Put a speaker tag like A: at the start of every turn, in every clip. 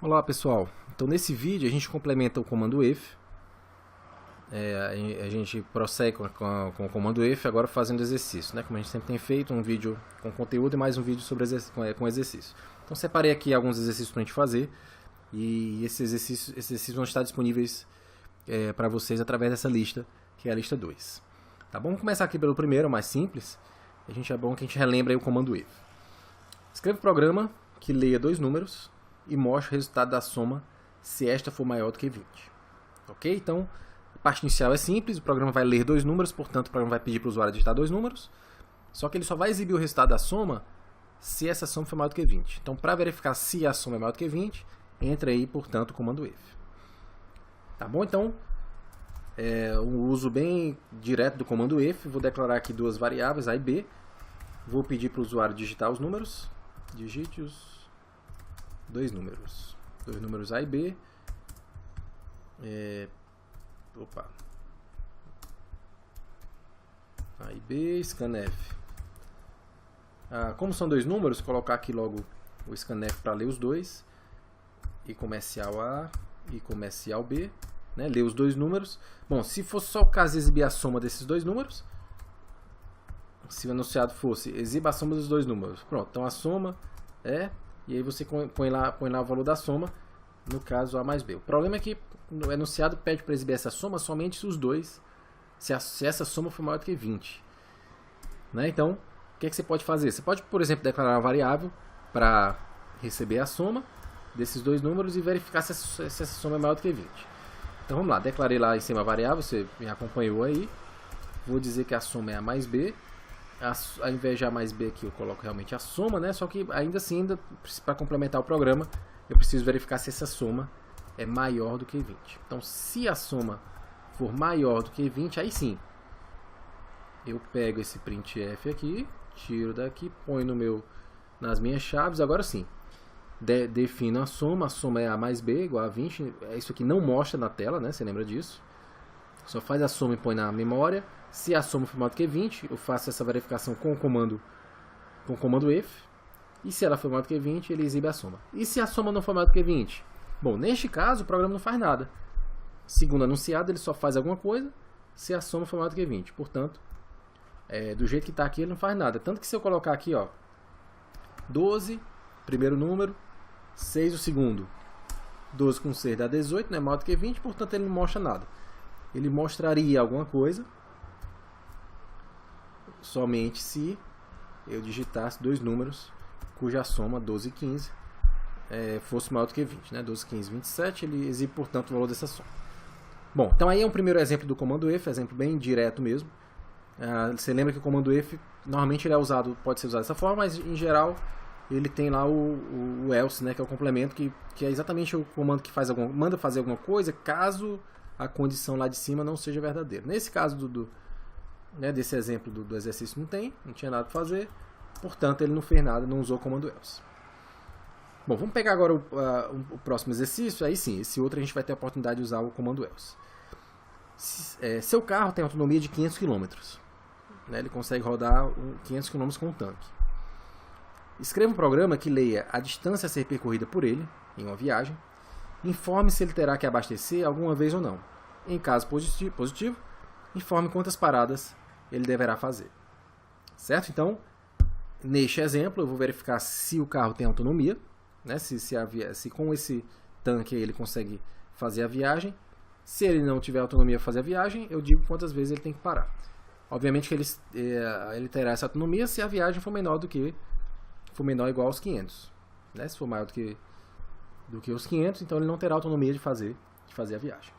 A: Olá pessoal, então nesse vídeo a gente complementa o comando if, a gente prossegue com o comando if agora fazendo exercício, né? Como a gente sempre tem feito, um vídeo com conteúdo e mais um vídeo sobre com exercício. Então separei aqui alguns exercícios para a gente fazer e esses exercícios vão estar disponíveis para vocês através dessa lista, que é a lista 2. Tá bom? Vamos começar aqui pelo primeiro, o mais simples. É bom que a gente relembre aí o comando if. Escreva o programa que leia dois números e mostre o resultado da soma se esta for maior do que 20. Ok? Então, a parte inicial é simples, o programa vai ler dois números, portanto o programa vai pedir para o usuário digitar dois números, só que ele só vai exibir o resultado da soma se essa soma for maior do que 20. Então, para verificar se a soma é maior do que 20, entra aí, portanto, o comando if. Tá bom? Então, um uso bem direto do comando if, vou declarar aqui duas variáveis, A e B, vou pedir para o usuário digitar os números, digite os dois números A e B. A e B, scanf. Como são dois números, colocar aqui logo o scanf para ler os dois. E comercial A e comercial B, né? Ler os dois números. Bom, se fosse só o caso de exibir a soma desses dois números, se o enunciado fosse exiba a soma dos dois números, pronto, então a soma e aí você põe lá o valor da soma, no caso A mais B. O problema é que o enunciado pede para exibir essa soma somente se os dois, se essa soma for maior do que 20. Né? Então, o que você pode fazer? Você pode, por exemplo, declarar uma variável para receber a soma desses dois números e verificar se essa soma é maior do que 20. Então vamos lá, declarei lá em cima a variável, você me acompanhou aí. Vou dizer que a soma é A mais B. Ao invés de A mais B aqui eu coloco realmente a soma, né? Só que ainda assim, para complementar o programa, eu preciso verificar se essa soma é maior do que 20. Então, se a soma for maior do que 20, aí sim, eu pego esse printf aqui, tiro daqui, ponho nas minhas chaves, agora sim, defino a soma é A mais B igual a 20, isso aqui não mostra na tela, né? Você lembra disso? Só faz a soma e põe na memória. Se a soma for maior do que 20, eu faço essa verificação com o comando if. E se ela for maior do que 20, ele exibe a soma. E se a soma não for maior do que 20? Bom, neste caso, o programa não faz nada. Segundo anunciado, ele só faz alguma coisa se a soma for maior do que 20. Portanto, do jeito que está aqui, ele não faz nada. Tanto que se eu colocar aqui, 12, primeiro número, 6 o segundo. 12 com 6 dá 18, não é maior do que 20, portanto ele não mostra nada. Ele mostraria alguma coisa somente se eu digitasse dois números cuja soma 12 e 15 fosse maior do que 20, né? 12, 15, 27, ele exibe, portanto, o valor dessa soma. Bom, então aí é um primeiro exemplo do comando if, exemplo bem direto mesmo. Você lembra que o comando if, normalmente ele pode ser usado dessa forma, mas em geral ele tem lá o else, né? Que é o complemento, que é exatamente o comando que manda fazer alguma coisa caso a condição lá de cima não seja verdadeira. Nesse caso desse exemplo do exercício não tinha nada para fazer, portanto ele não fez nada, não usou o comando else. Bom, vamos pegar agora o próximo exercício, aí sim, esse outro a gente vai ter a oportunidade de usar o comando else. Seu carro tem autonomia de 500 km, né? Ele consegue rodar 500 km com um tanque. Escreva um programa que leia a distância a ser percorrida por ele em uma viagem, informe se ele terá que abastecer alguma vez ou não. Em caso positivo, informe quantas paradas ele deverá fazer. Certo? Então, neste exemplo, eu vou verificar se o carro tem autonomia, né? Se com esse tanque ele consegue fazer a viagem. Se ele não tiver autonomia para fazer a viagem, eu digo quantas vezes ele tem que parar. Obviamente que ele terá essa autonomia se a viagem for menor ou igual aos 500. Né? Se for maior do que os 500, então ele não terá autonomia de fazer a viagem.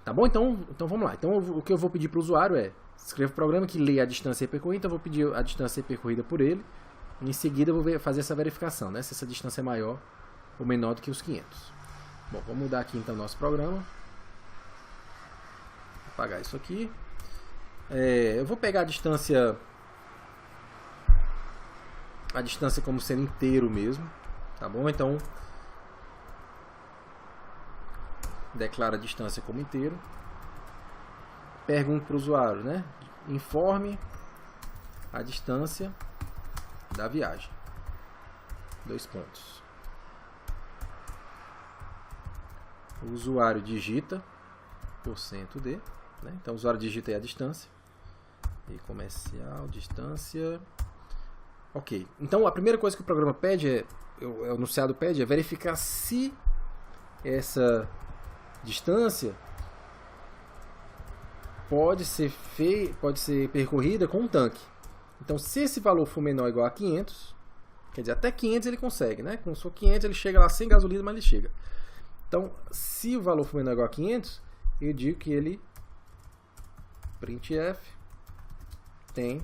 A: Tá bom? Então vamos lá. Então o que eu vou pedir para o usuário escreva o programa que leia a distância percorrida, então eu vou pedir a distância percorrida por ele, e em seguida eu vou fazer essa verificação, né? Se essa distância é maior ou menor do que os 500. Bom, vamos mudar aqui então o nosso programa. Vou apagar isso aqui. Eu vou pegar a distância como sendo inteiro mesmo, tá bom? Então declara a distância como inteiro. Pergunto para o usuário, né? Informe a distância da viagem. 2 pontos. o usuário digita %d, né? Então o usuário digita aí a distância, e comercial, distância, ok. Então a primeira coisa que o programa pede, o enunciado pede, é verificar se essa distância pode ser percorrida com um tanque. Então, se esse valor for menor ou igual a 500, quer dizer, até 500 ele consegue, né? Se for 500, ele chega lá sem gasolina, mas ele chega. Então, se o valor for menor ou igual a 500, eu digo que ele, printf, tem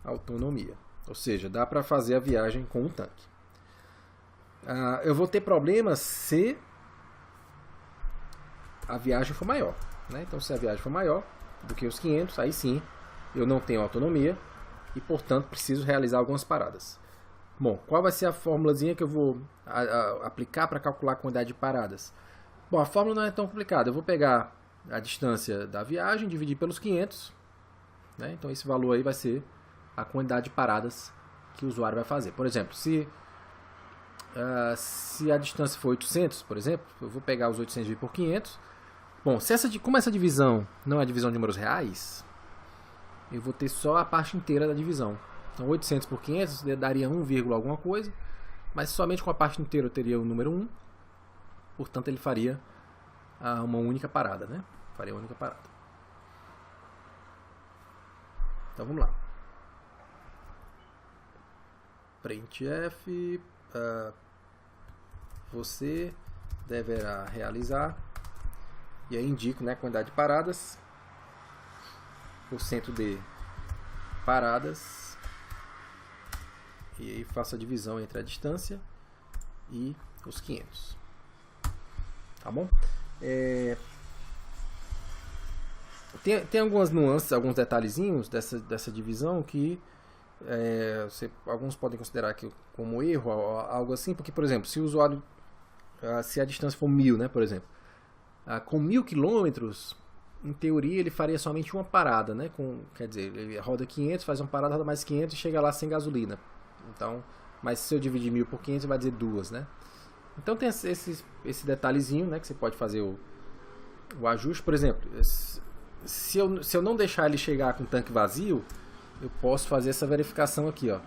A: autonomia. Ou seja, dá para fazer a viagem com um tanque. Eu vou ter problemas se a viagem for maior, né? Então, se a viagem for maior do que os 500, aí sim eu não tenho autonomia e, portanto, preciso realizar algumas paradas. Bom, qual vai ser a formulazinha que eu vou aplicar para calcular a quantidade de paradas? Bom, a fórmula não é tão complicada. Eu vou pegar a distância da viagem, dividir pelos 500, né? Então, esse valor aí vai ser a quantidade de paradas que o usuário vai fazer. Por exemplo, se a distância for 800, por exemplo, eu vou pegar os 800 dividir por 500. Bom, como essa divisão não é divisão de números reais, eu vou ter só a parte inteira da divisão. Então 800 por 500 daria 1, alguma coisa, mas somente com a parte inteira eu teria o número 1, portanto ele faria uma única parada, né? Faria uma única parada. Então vamos lá. Printf, você deverá realizar, e aí indico, né, a quantidade de paradas, %d paradas, e aí faço a divisão entre a distância e os 500. Tá bom? Tem algumas nuances, alguns detalhezinhos dessa divisão que alguns podem considerar que como erro, algo assim, porque, por exemplo, se o usuário, se a distância for 1000, né, por exemplo, com 1000 quilômetros, em teoria ele faria somente uma parada, né? Quer dizer, ele roda 500, faz uma parada, roda mais 500 e chega lá sem gasolina. Então, mas se eu dividir 1000 por 500, vai dizer 2, né? Então tem esse detalhezinho, né, que você pode fazer o ajuste. Por exemplo, se eu não deixar ele chegar com o tanque vazio, eu posso fazer essa verificação aqui, ó.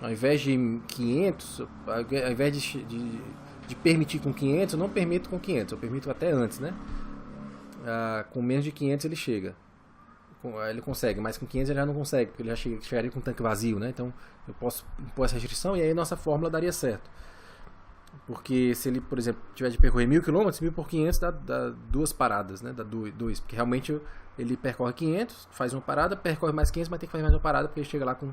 A: Ao invés de 500, ao invés de permitir com 500, eu não permito com 500, eu permito até antes, né? Com menos de 500 ele chega, ele consegue, mas com 500 ele já não consegue, porque ele já chegaria com o tanque vazio, né? Então eu posso impor essa restrição e aí nossa fórmula daria certo. Porque se ele, por exemplo, tiver de percorrer 1000 km, 1000 por 500 dá 2 paradas, né? Dá 2, porque realmente ele percorre 500, faz uma parada, percorre mais 500, mas tem que fazer mais uma parada porque ele chega lá com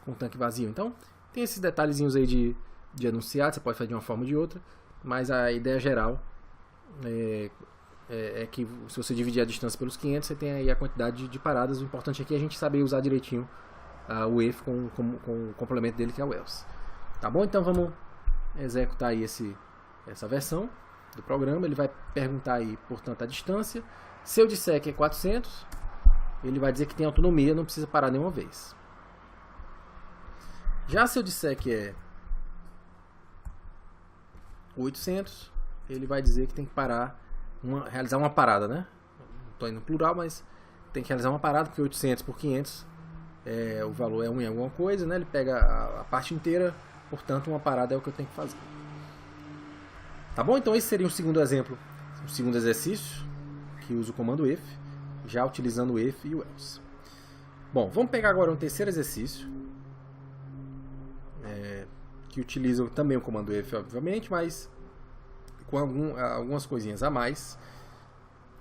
A: o tanque vazio. Então tem esses detalhezinhos aí de enunciado, você pode fazer de uma forma ou de outra, mas a ideia geral é que se você dividir a distância pelos 500, você tem aí a quantidade de paradas. O importante aqui é a gente saber usar direitinho o if com o complemento dele, que é o else. Tá bom? Então vamos executar aí essa versão do programa. Ele vai perguntar aí, portanto, a distância. Se eu disser que é 400, ele vai dizer que tem autonomia, não precisa parar nenhuma vez. Já se eu disser que é 800, ele vai dizer que tem que parar, realizar uma parada, né? Estou indo no plural, mas tem que realizar uma parada, porque 800 por 500 o valor é 1 em alguma coisa, né? Ele pega a parte inteira, portanto uma parada é o que eu tenho que fazer. Tá bom? Então esse seria um segundo exemplo, um segundo exercício que usa o comando if, já utilizando o if e o else. Bom, vamos pegar agora um terceiro exercício que utiliza também o comando if, obviamente, mas com algumas coisinhas a mais.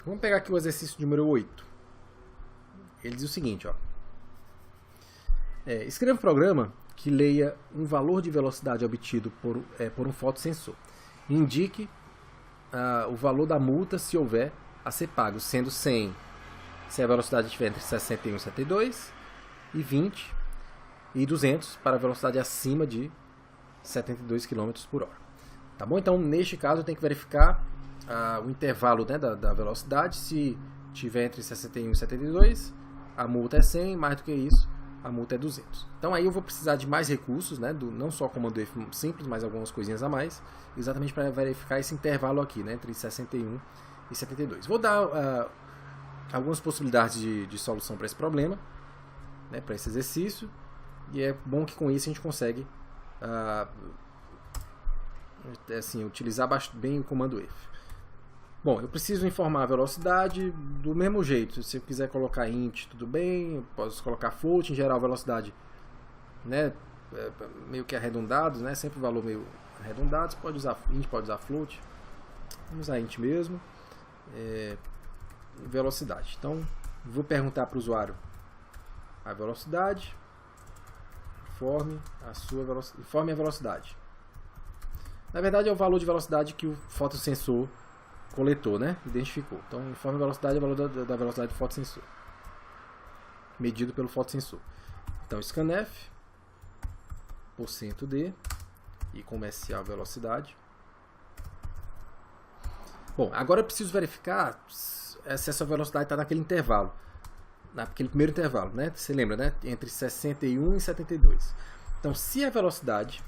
A: Vamos pegar aqui o exercício número 8. Ele diz o seguinte, ó. Escreva um programa que leia um valor de velocidade obtido por um fotossensor. Indique o valor da multa se houver a ser pago, sendo 100 se a velocidade estiver entre 61 e 72, e 20 e 200 para a velocidade acima de 72 km por hora. Tá bom? Então, neste caso, eu tenho que verificar o intervalo, né, da velocidade. Se tiver entre 61 e 72, a multa é 100, mais do que isso, a multa é 200. Então aí eu vou precisar de mais recursos, né, não só comando F simples, mas algumas coisinhas a mais, exatamente para verificar esse intervalo aqui, né, entre 61 e 72. Vou dar algumas possibilidades de solução para esse problema, né, para esse exercício, e é bom que com isso a gente consegue assim, utilizar bem o comando F. Bom, eu preciso informar a velocidade do mesmo jeito. Se eu quiser colocar int, tudo bem. Eu posso colocar float, em geral a velocidade, né, meio que arredondado, né, sempre o valor meio arredondado. Você pode usar int, pode usar float. Vamos usar int mesmo. Velocidade. Então, vou perguntar para o usuário a velocidade. Informe a velocidade. Na verdade é o valor de velocidade que o fotossensor coletou, né? Identificou. Então, informe a velocidade é o valor da velocidade do fotossensor, medido pelo fotossensor. Então, scanf, %d e comercial velocidade. Bom, agora eu preciso verificar se essa velocidade está naquele intervalo, naquele primeiro intervalo, né? Você lembra, né? Entre 61 e 72. Então, se a velocidade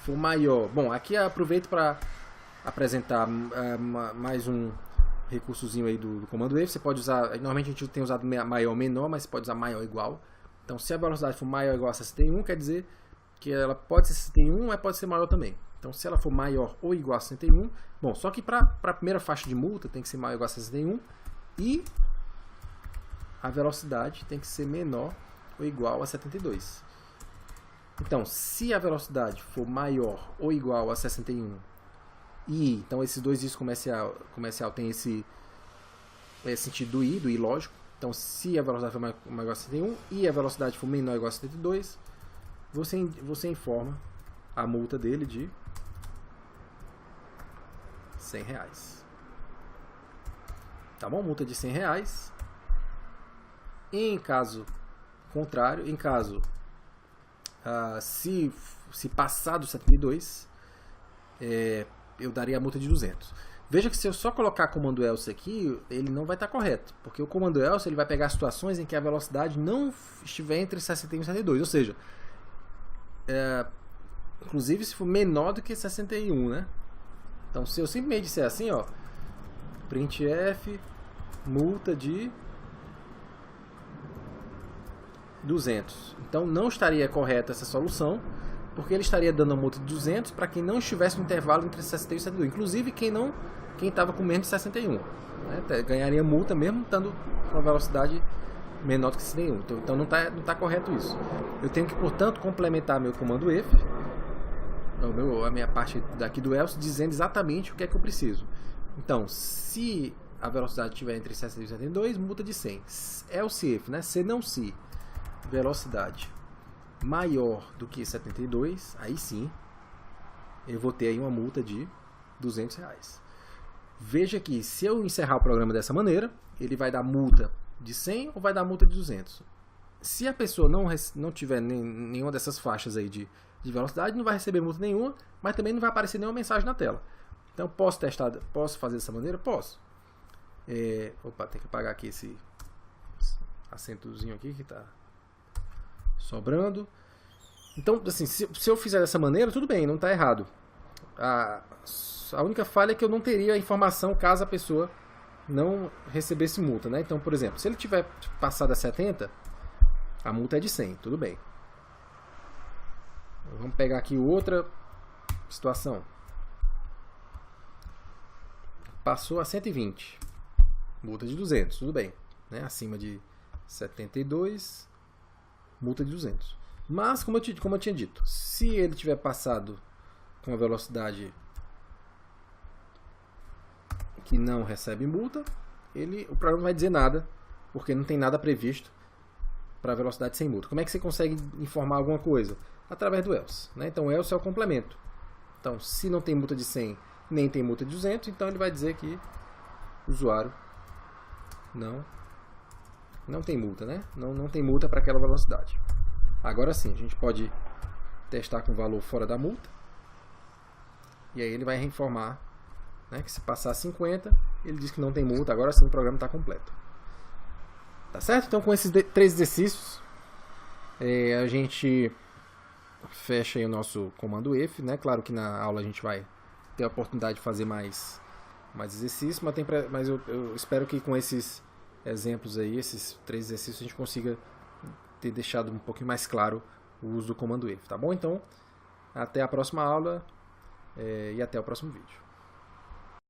A: for maior... Bom, aqui eu aproveito para apresentar mais um recursozinho aí do comando F. Você pode usar, normalmente a gente tem usado maior ou menor, mas você pode usar maior ou igual. Então, se a velocidade for maior ou igual a 61, quer dizer que ela pode ser 61, mas pode ser maior também. Então, se ela for maior ou igual a 61, bom, só que para a primeira faixa de multa tem que ser maior ou igual a 61 e a velocidade tem que ser menor ou igual a 72. Então, se a velocidade for maior ou igual a 61 e então esses dois discos comercial tem esse sentido do i lógico. Então, se a velocidade for maior ou igual a 61 e a velocidade for menor ou igual a 72, você informa a multa dele de R$100. Tá bom? Multa de R$100. Em caso contrário, se passar do 72, eu daria a multa de 200. Veja que se eu só colocar comando else aqui, ele não vai estar correto, porque o comando else ele vai pegar situações em que a velocidade não estiver entre 61 e 72, ou seja, inclusive se for menor do que 61, né? Então, se eu simplesmente disser assim, ó, printf multa de 200. Então, não estaria correta essa solução, porque ele estaria dando a multa de 200 para quem não estivesse no intervalo entre 61 e 72. Inclusive, quem estava com menos de 61. Né? Ganharia multa mesmo estando com a velocidade menor do que 61. Então, não tá correto isso. Eu tenho que, portanto, complementar meu comando if, a minha parte daqui do else, dizendo exatamente o que é que eu preciso. Então, se a velocidade estiver entre 61 e 72, multa de 100. Else if, né? Se não se velocidade maior do que 72, aí sim eu vou ter aí uma multa de R$200. Veja que se eu encerrar o programa dessa maneira, ele vai dar multa de 100 ou vai dar multa de 200. Se a pessoa não tiver nenhuma dessas faixas aí de velocidade, não vai receber multa nenhuma, mas também não vai aparecer nenhuma mensagem na tela. Então, posso fazer dessa maneira? Posso. Opa, tem que apagar aqui esse acentozinho aqui que está sobrando. Então, assim, se eu fizer dessa maneira, tudo bem, não está errado. A única falha é que eu não teria a informação caso a pessoa não recebesse multa, né? Então, por exemplo, se ele tiver passado a 70, a multa é de 100, tudo bem. Vamos pegar aqui outra situação. Passou a 120, multa de 200, tudo bem, né? Acima de 72, multa de 200. Mas, como eu tinha dito, se ele tiver passado com a velocidade que não recebe multa, o programa não vai dizer nada, porque não tem nada previsto para velocidade sem multa. Como é que você consegue informar alguma coisa? Através do else, né? Então, o else é o complemento. Então, se não tem multa de 100, nem tem multa de 200, então ele vai dizer que o usuário não tem multa, né? Não tem multa para aquela velocidade. Agora sim, a gente pode testar com valor fora da multa. E aí ele vai informar, né, que se passar 50, ele diz que não tem multa. Agora sim o programa está completo. Tá certo? Então, com esses 3 exercícios, a gente fecha aí o nosso comando if, né? Claro que na aula a gente vai ter a oportunidade de fazer mais exercícios, mas eu espero que com esses exemplos aí, esses 3 exercícios, a gente consiga ter deixado um pouquinho mais claro o uso do comando if, tá bom? Então, até a próxima aula e até o próximo vídeo.